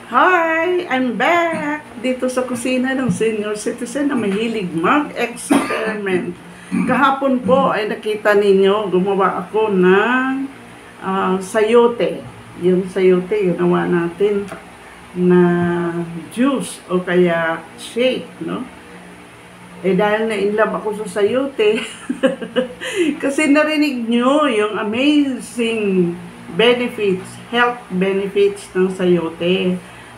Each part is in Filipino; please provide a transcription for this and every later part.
Hi! I'm back dito sa kusina ng senior citizen na mahilig mag-experiment. Kahapon po ay nakita ninyo, gumawa ako ng sayote. Yung sayote, ginawa natin na juice o kaya shake, no? Eh dahil na-inlove ako sa sayote, kasi narinig nyo yung amazing benefits, health benefits ng sayote.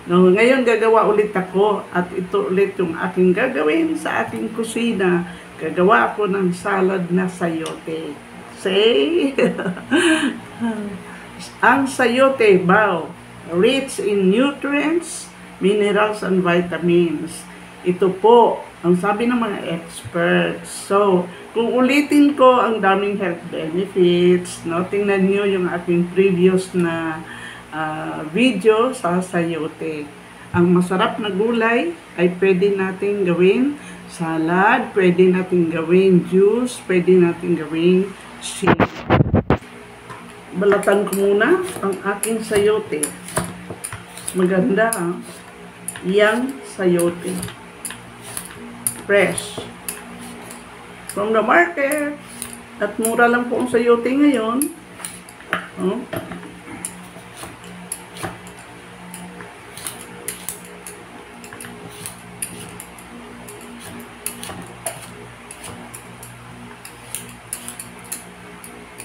No, ngayon gagawa ulit ako at ito ulit yung aking gagawin sa aking kusina. Gagawa ako ng salad na sayote. Say! Ang sayote, wow, rich in nutrients, minerals, and vitamins. Ito po, ang sabi ng mga experts. So, kung ulitin ko ang daming health benefits, no, tingnan nyo yung aking previous na video sa sayote. Ang masarap na gulay ay pwede nating gawin salad, pwede nating gawin juice, pwede nating gawin shake. Balatan ko muna ang aking sayote. Maganda yang sayote. Fresh. From the market. At mura lang po ang sayote ngayon. Oh.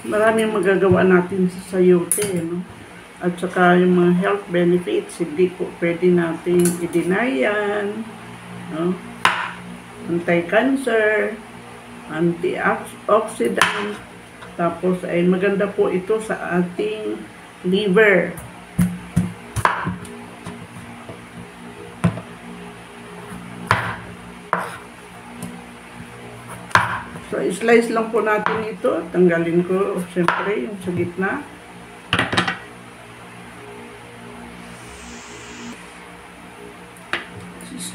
Maraming magagawa natin sa sayote, no? At saka yung mga health benefits, hindi po pwede natin i-deny yan, no? Anti-cancer, antioxidant, tapos ay maganda po ito sa ating liver. So, slice lang po natin ito. Tanggalin ko, siyempre, yung sa gitna.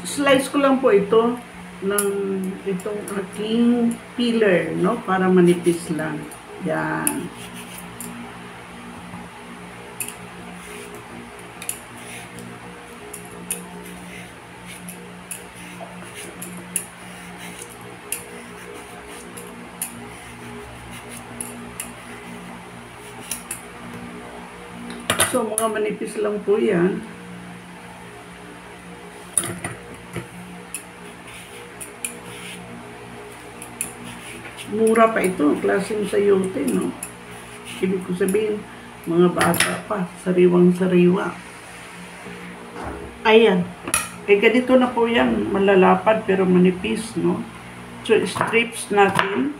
Slice ko lang po ito ng itong aking peeler, no? Para manipis lang. Yan. So, mga manipis lang po yan. Mura pa ito, klaseng sayote, no? Ibig ko sabihin, mga bata pa, sariwang-sariwa. Ayan. Eh, ganito na po yan, malalapad pero manipis, no? So, strips natin.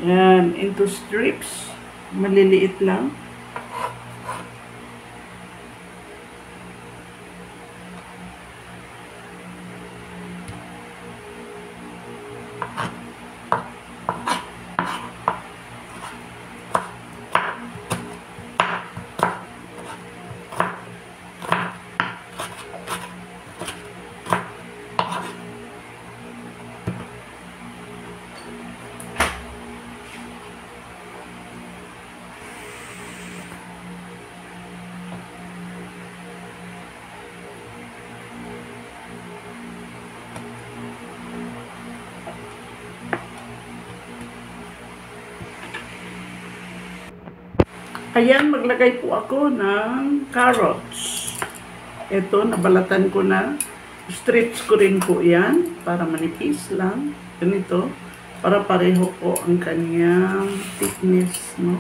Yan, into strips. Maliliit lang. Ayan, maglagay po ako ng carrots. Ito, nabalatan ko na. Strips ko rin po yan para manipis lang. Ganito. Para pareho po ang kanyang thickness, no?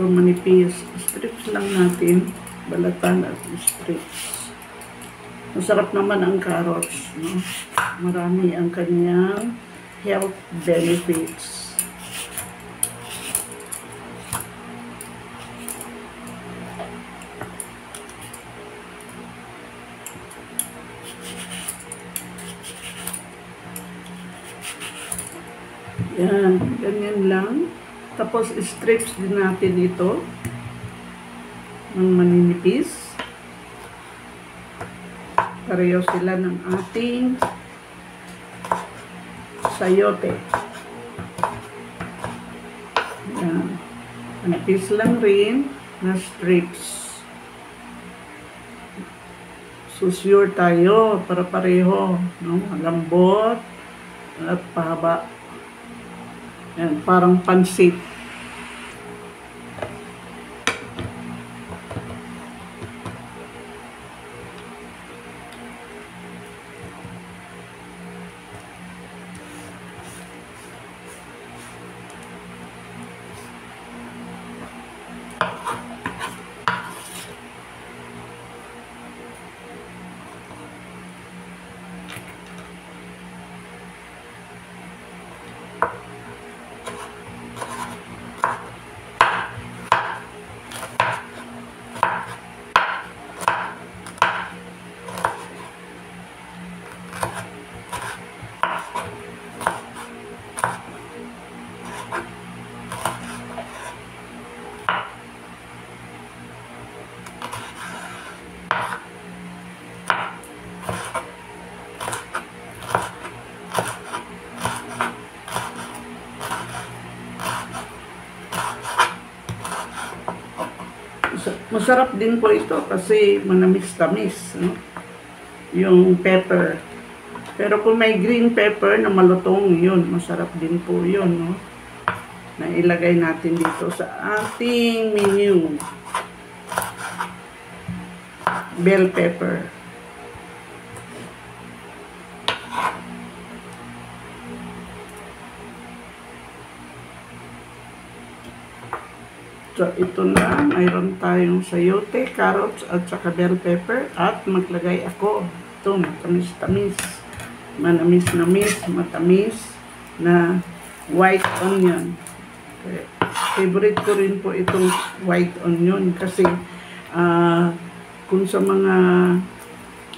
So, manipis. Strips lang natin. Balatan at strips. Masarap naman ang carrots, no? Marami ang kanyang health benefits. Yan, ganyan lang. Tapos, strips din natin ito ng maninipis. Pareho sila ng ating sayote. Manipis lang rin na strips. Susure tayo para pareho, no? Lambot at pahaba. Yan, parang pansit. Masarap din po ito kasi manamis-tamis, no? Yung pepper. Pero kung may green pepper na malutong, yun, masarap din po yun, no? Na ilagay natin dito sa ating menu. Bell pepper. So, ito na. Mayroon tayong sayote, carrots, at saka bell pepper. At maglagay ako. Ito, matamis-tamis. Manamis-namis, matamis na white onion. Okay. Favorite ko rin po itong white onion kasi kung sa mga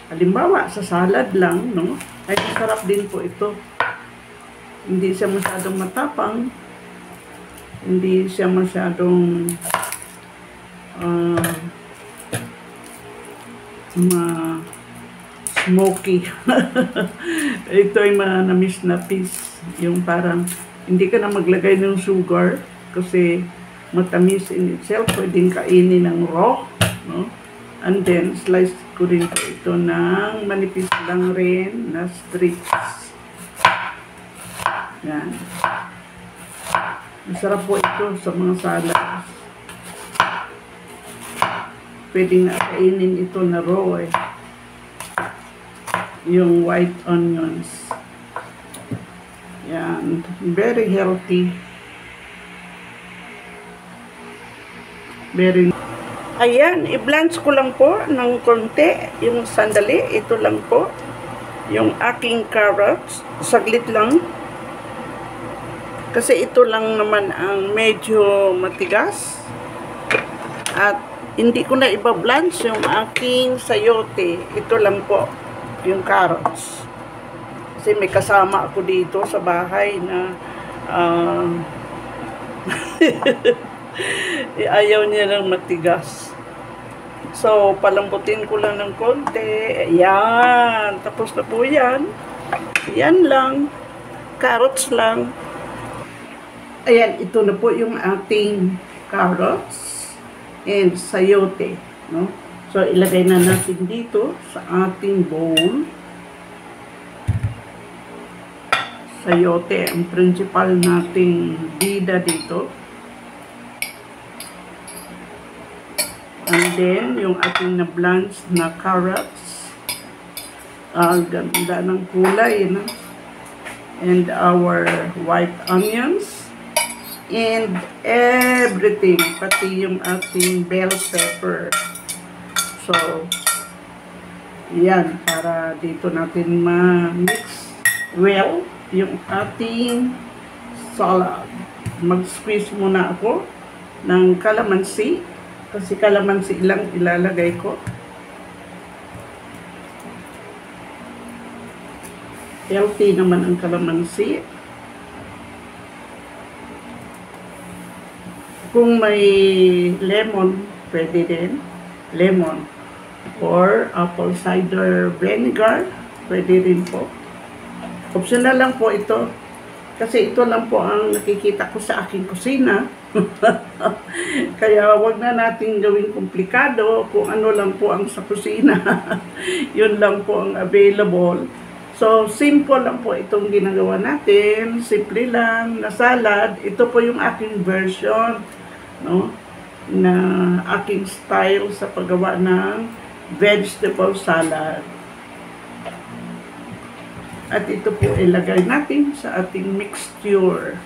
halimbawa, sa salad lang, no? Ay, masarap din po ito. Hindi siya masyadong matapang. Hindi siya masyadong smoky. Ito ay manamis na piece. Yung parang hindi ka na maglagay ng sugar kasi matamis in itself. Pwedeng kainin ng raw, no? And then slice ko rin po ito ng manipis lang rin na strips. Yan. Masarap po ito sa mga salads. Pwede nga kainin ito na raw eh. Yung white onions. Yan. Very healthy. Very. Ayan. I-blanch ko lang po ng konti. Yung sandali. Ito lang po. Yung aking carrots. Saglit lang. Kasi ito lang naman ang medyo matigas. At hindi ko na iba-blanch yung aking sayote. Ito lang po, yung carrots. Kasi may kasama ako dito sa bahay na ayaw niya ng matigas. So, palambutin ko lang ng konti. Ayan. Tapos na po yan. Yan lang. Carrots lang. Ayan, ito na po yung ating carrots and sayote, no? So, ilagay na natin dito sa ating bowl. Sayote, ang principal nating bida dito. And then, yung ating na-blanch na carrots. Ganda ng kulay, no? And our white onions. And everything, pati yung ating bell pepper. So, yan, para dito natin ma-mix well yung ating salad. Mag-squeeze muna ako ng calamansi, kasi calamansi lang ilalagay ko. Healthy naman ang calamansi. Kung may lemon, pwede din. Lemon. Or apple cider vinegar, pwede rin po. Optional lang po ito. Kasi ito lang po ang nakikita ko sa aking kusina. Kaya wag na natin gawing komplikado kung ano lang po ang sa kusina. Yun lang po ang available. So, simple lang po itong ginagawa natin. Simple lang na salad. Ito po yung aking version, no? Na aking style sa paggawa ng vegetable salad. At ito po ilagay natin sa ating mixture.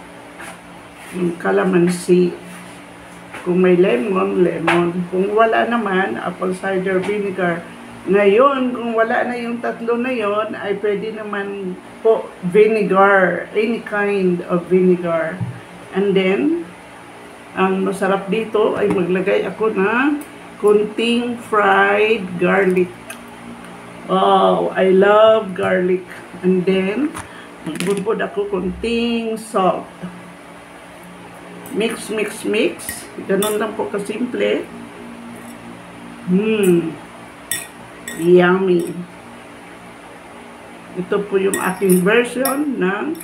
Yung calamansi. Kung may lemon, lemon. Kung wala naman, apple cider vinegar. Ngayon, kung wala na yung tatlo na yon, ay pwede naman po vinegar, any kind of vinegar. And then, ang masarap dito ay maglagay ako ng kunting fried garlic. Wow, I love garlic. And then, magbubod ako kunting salt. Mix, mix, mix. Ganun lang po kasimple. Yummy. Ito po yung aking version ng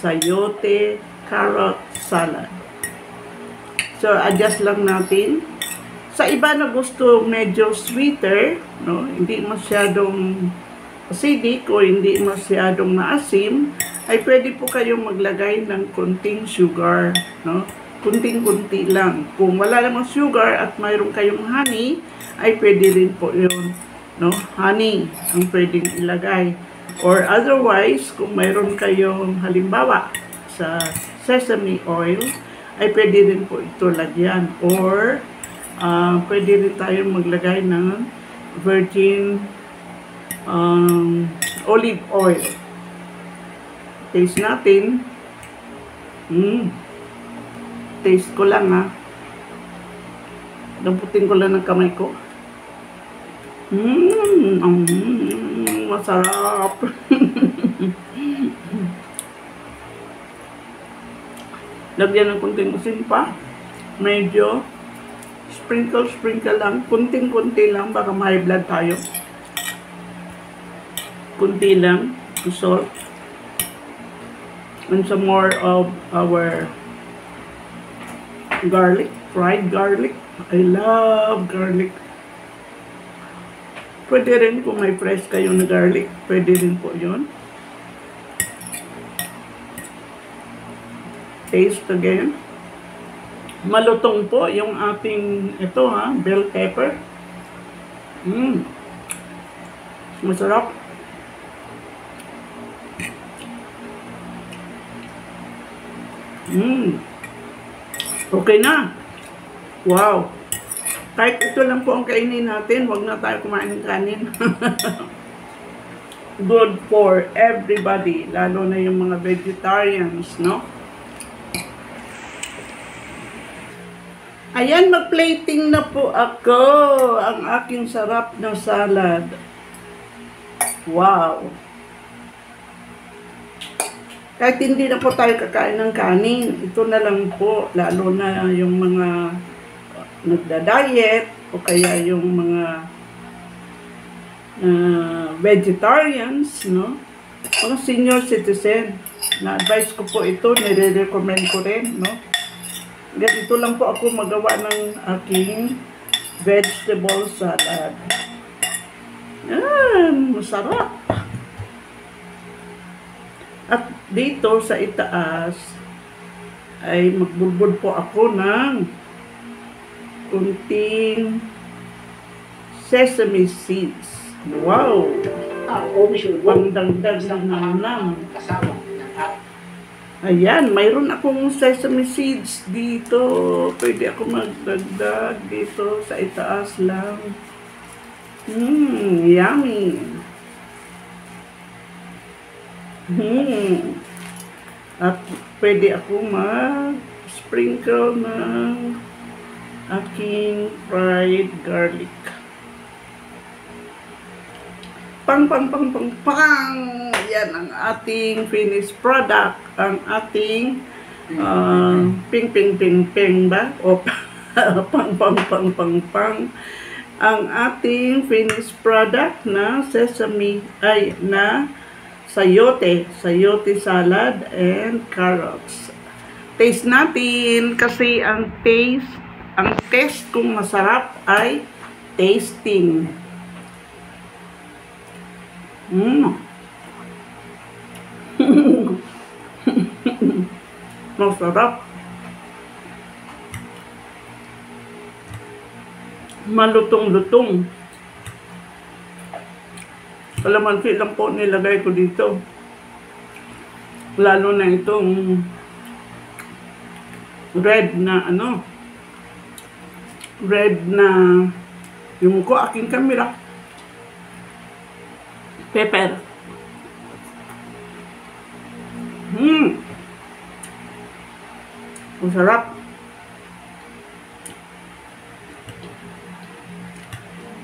sayote carrot salad. So, adjust lang natin. Sa iba na gusto medyo sweeter, no? Hindi masyadong acidic o hindi masyadong maasim, ay pwede po kayong maglagay ng kunting sugar, no? Kunting-kunti lang. Kung wala namang sugar at mayroon kayong honey, ay pwede rin po yun. No, honey ang pwedeng ilagay, or otherwise kung mayroon kayong halimbawa sa sesame oil ay pwede rin po ito lagyan, or pwede rin tayong maglagay ng virgin olive oil. Taste natin. Taste ko lang, ha. Damputin ko lang ng kamay ko. Masarap. Lagyan ng kunting asin pa. Medyo sprinkle lang. Kunting-kunti lang, baka may blood tayo. Kunti lang. Salt. And some more of our garlic. Fried garlic. I love garlic. Pwede rin kung may fresh kayo na garlic, pwede rin po yun. Taste again. Malutong po yung ating, ito ha, bell pepper. Masarap. Okay na. Wow. Kahit ito lang po ang kainin natin, wag na tayo kumain ng kanin. Good for everybody, lalo na yung mga vegetarians, no? Ayan, mag-plating na po ako ang aking sarap na salad. Wow! Kahit hindi na po tayo kakain ng kanin, ito na lang po, lalo na yung mga nagda-diet o kaya yung mga vegetarians, no? Mga senior citizen. Na-advise ko po ito, nire-recommend ko rin, no? Ganito lang po ako magawa ng aking vegetable salad. Yan, masarap. At dito sa itaas ay magbubod po ako ng kunting sesame seeds. Wow! Pangdagdag ng nanam. Ayan, mayroon akong sesame seeds dito. Pwede ako magdagdag dito sa itaas lang. Yummy! At pwede ako mag-sprinkle ng aking fried garlic. Pang! Yan ang ating finished product. Ang ating ping ba? O pang. Ang ating finished product na sesame, na sayote salad and carrots. Taste natin kasi ang test kung masarap ay tasting. Masarap. Malutong-lutong. Kalamansi lang po nilagay ko dito. Lalo na itong red na yung ko aking kamera. Pepper. Masarap.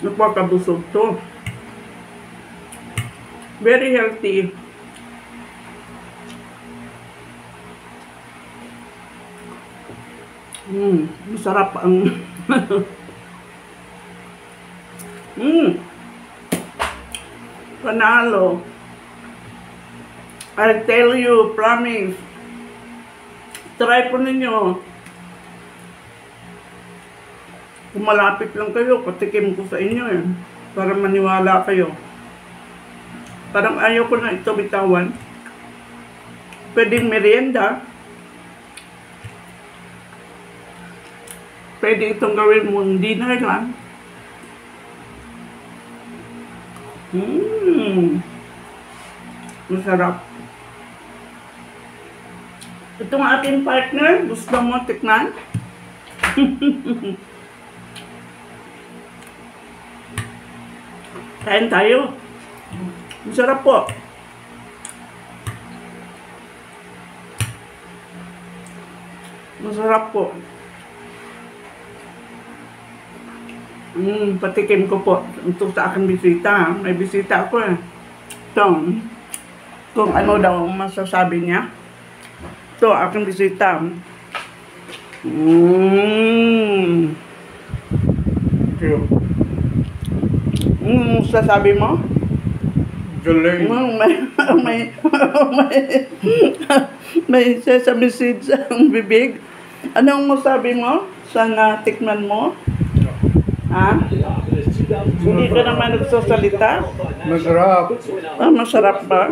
Napakabusog to. Very healthy. Masarap ang panalo. I tell you, promise. Try po ninyo. Kung malapit lang kayo, patikim ko sa inyo eh. Para maniwala kayo. Parang ayaw ko na ito bitawan. Pwedeng merienda. Pwede itong gawin mo dinner lang. Masarap. Itong aking partner, gusto mo tikman? Kain tayo. Masarap po. Masarap po. Patikim ko po. Ito sa aking bisita. May bisita ako eh. Ito. Kung ano daw ang masasabi niya. Ito, aking bisita. Sasabi mo? Galing. May sesame seeds ang bibig. Anong masabi mo sa natikman mo? Ha? Hindi ka naman nagsasalita? Masarap. Masarap ba?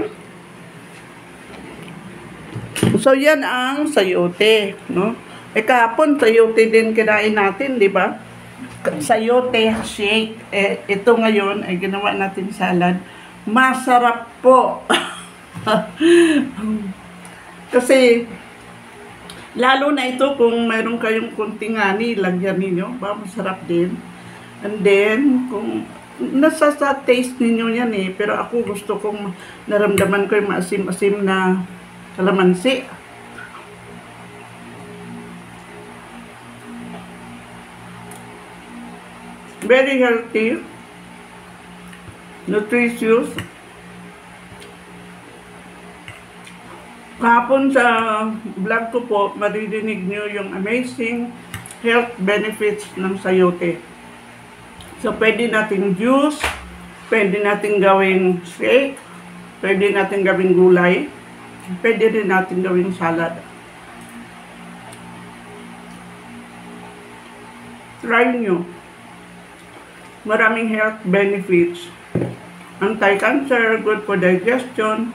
So, yan ang sayote, no? Kahapon, sayote din kinain natin, di ba? Sayote shake. Ito ngayon, ay ginawa natin salad. Masarap po. Kasi, lalo na ito kung mayroon kayong kunting ani, lagyan ninyo, masarap din. And then, kung nasa sa taste ninyo yan eh, pero ako gusto kong naramdaman ko yung maasim-asim na kalamansi. Very healthy, nutritious. Kahapon sa vlog ko po, maririnig nyo yung amazing health benefits ng sayote. So, pwede natin juice, pwede natin gawing shake, pwede natin gawing gulay, pwede rin natin gawing salad. Try nyo. Maraming health benefits. Anti-cancer, good for digestion,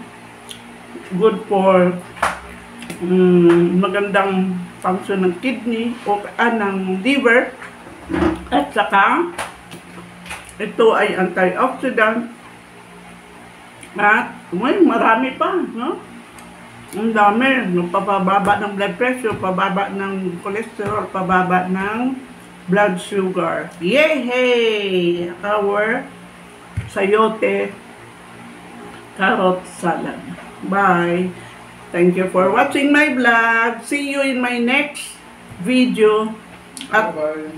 good for magandang function ng kidney o ng liver, at saka ito ay antioxidant at marami pa, no? Ang dami, pababa ng blood pressure, pababa ng cholesterol, pababa ng blood sugar. Yay! Our sayote carrot salad. Bye! Thank you for watching my vlog. See you in my next video. At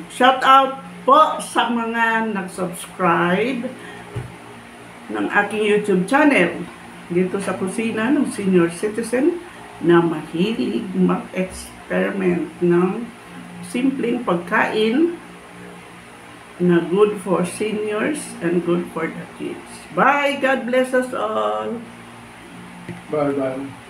shout out po sa mga nag-subscribe ng aking YouTube channel dito sa kusina ng senior citizen na mahilig mag-experiment ng simpleng pagkain na good for seniors and good for the kids. Bye! God bless us all! Bye-bye.